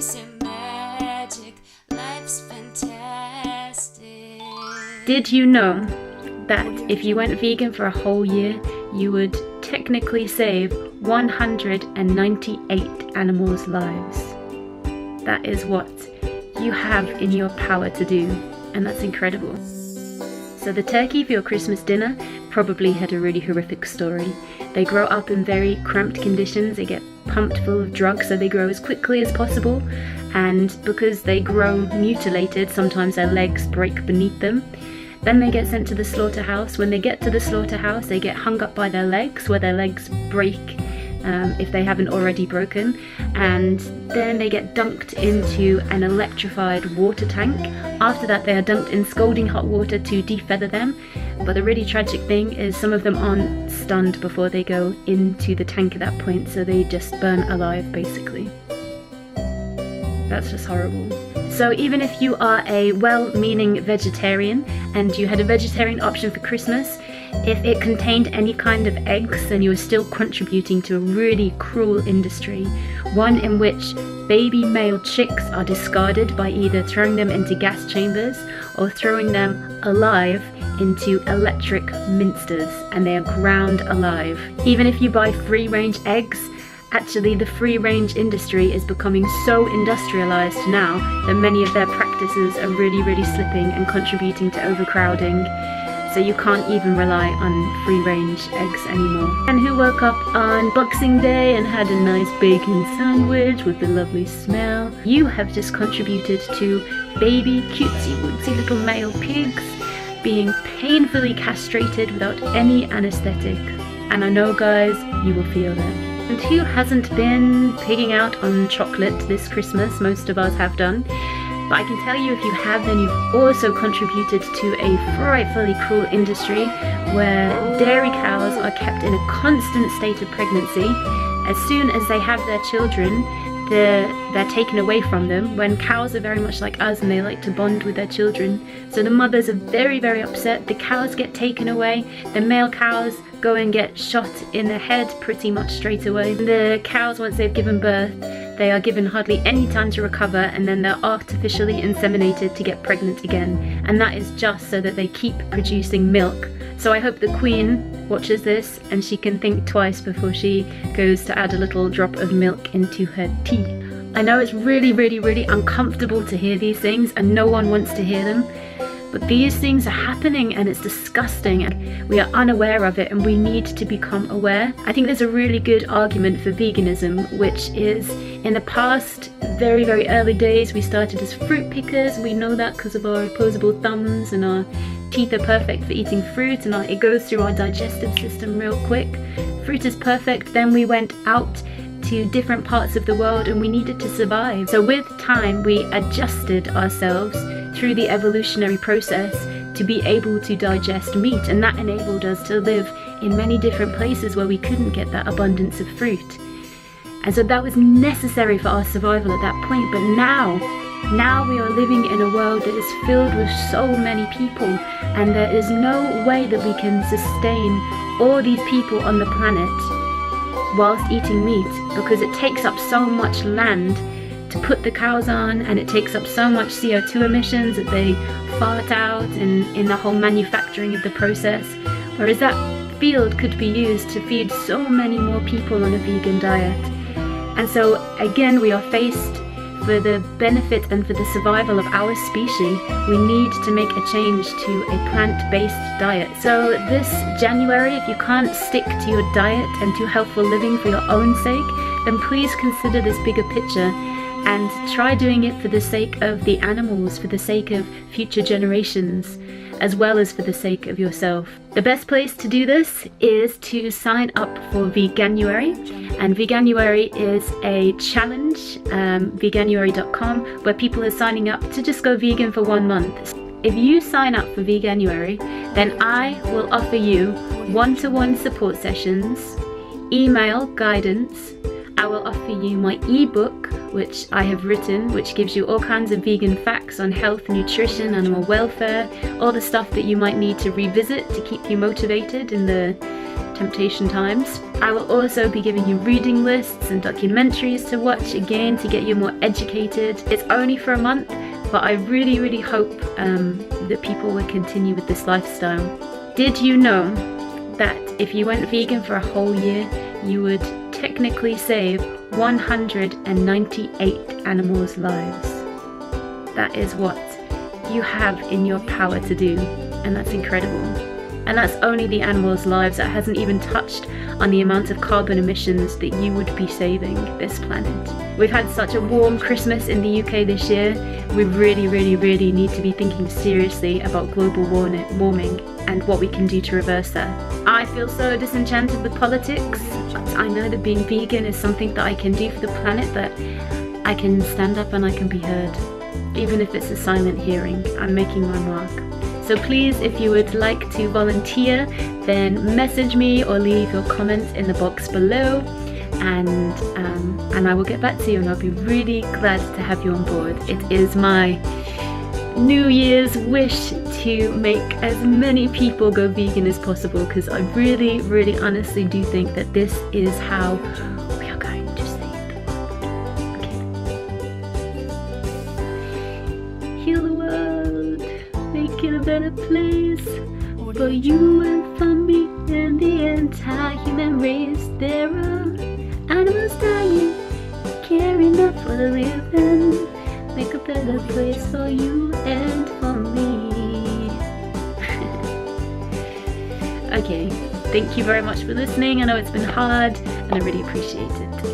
chasing magic, life's fantastic. Did you know that if you went vegan for a whole year, you would technically save 198 animals' lives? That is what you have in your power to do, and that's incredible. So the turkey for your Christmas dinner probably had a really horrific story. They grow up in very cramped conditions, they get pumped full of drugs so they grow as quickly as possible, and because they grow mutilated, sometimes their legs break beneath them. Then they get sent to the slaughterhouse. When they get to the slaughterhouse, they get hung up by their legs, where their legs break if they haven't already broken, and then they get dunked into an electrified water tank. After that, they are dunked in scalding hot water to defeather them. But the really tragic thing is some of them aren't stunned before they go into the tank at that point, so they just burn alive basically. That's just horrible. So even if you are a well-meaning vegetarian and you had a vegetarian option for Christmas, if it contained any kind of eggs, then you were still contributing to a really cruel industry, one in which baby male chicks are discarded by either throwing them into gas chambers or throwing them alive into electric minsters, and they are ground alive. Even if you buy free-range eggs, actually the free-range industry is becoming so industrialized now that many of their practices are really slipping and contributing to overcrowding. So you can't even rely on free-range eggs anymore. And who woke up on Boxing Day and had a nice bacon sandwich with a lovely smell? You have just contributed to baby cutesy wootsy little male pigs being painfully castrated without any anesthetic. And I know, guys, you will feel that. And who hasn't been pigging out on chocolate this Christmas? Most of us have done. But I can tell you, if you have, then you've also contributed to a frightfully cruel industry where dairy cows are kept in a constant state of pregnancy. As soon as they have their children, they're taken away from them, when cows are very much like us and they like to bond with their children. So the mothers are very upset. The cows get taken away. The male cows go and get shot in the head pretty much straight away. The cows, once they've given birth, they are given hardly any time to recover, and then they're artificially inseminated to get pregnant again. And that is just so that they keep producing milk. So I hope the Queen watches this and she can think twice before she goes to add a little drop of milk into her tea. I know it's really uncomfortable to hear these things, and no one wants to hear them. But these things are happening and it's disgusting, and we are unaware of it, and we need to become aware. I think there's a really good argument for veganism, which is, in the past, very early days, we started as fruit pickers. We know that because of our opposable thumbs, and our teeth are perfect for eating fruit, and it goes through our digestive system real quick. Fruit is perfect. Then we went out to different parts of the world and we needed to survive. So with time, we adjusted ourselves through the evolutionary process to be able to digest meat, and that enabled us to live in many different places where we couldn't get that abundance of fruit. And so that was necessary for our survival at that point. But now we are living in a world that is filled with so many people, and there is no way that we can sustain all these people on the planet whilst eating meat, because it takes up so much land to put the cows on, and it takes up so much CO2 emissions that they fart out in the whole manufacturing of the process, whereas that field could be used to feed so many more people on a vegan diet. And so again, we are faced, for the benefit and for the survival of our species, we need to make a change to a plant-based diet. So this January, if you can't stick to your diet and to healthful living for your own sake, then please consider this bigger picture and try doing it for the sake of the animals, for the sake of future generations, as well as for the sake of yourself. The best place to do this is to sign up for Veganuary, and Veganuary is a challenge, veganuary.com, where people are signing up to just go vegan for 1 month. If you sign up for Veganuary, then I will offer you one-to-one support sessions, email guidance. I will offer you my ebook, which I have written, which gives you all kinds of vegan facts on health, nutrition, animal welfare, all the stuff that you might need to revisit to keep you motivated in the temptation times. I will also be giving you reading lists and documentaries to watch again to get you more educated. It's only for a month, but I really hope that people will continue with this lifestyle. Did you know that if you went vegan for a whole year, you would technically save 198 animals' lives? That is what you have in your power to do, and that's incredible. And that's only the animals' lives. That hasn't even touched on the amount of carbon emissions that you would be saving this planet. We've had such a warm Christmas in the UK this year. We really need to be thinking seriously about global warming and what we can do to reverse that. I feel so disenchanted with politics, but I know that being vegan is something that I can do for the planet, that I can stand up and I can be heard. Even if it's a silent hearing, I'm making my mark. So please, if you would like to volunteer, then message me or leave your comments in the box below, and I will get back to you, and I'll be really glad to have you on board. It is my New Year's wish to make as many people go vegan as possible, because I really honestly do think that this is how we are going to save the world. Okay. Heal the world, make it a better place for you and for me and the entire human race. There are animals dying, care enough for the living. Make a better place for you and for me. Okay, thank you very much for listening. I know it's been hard and I really appreciate it.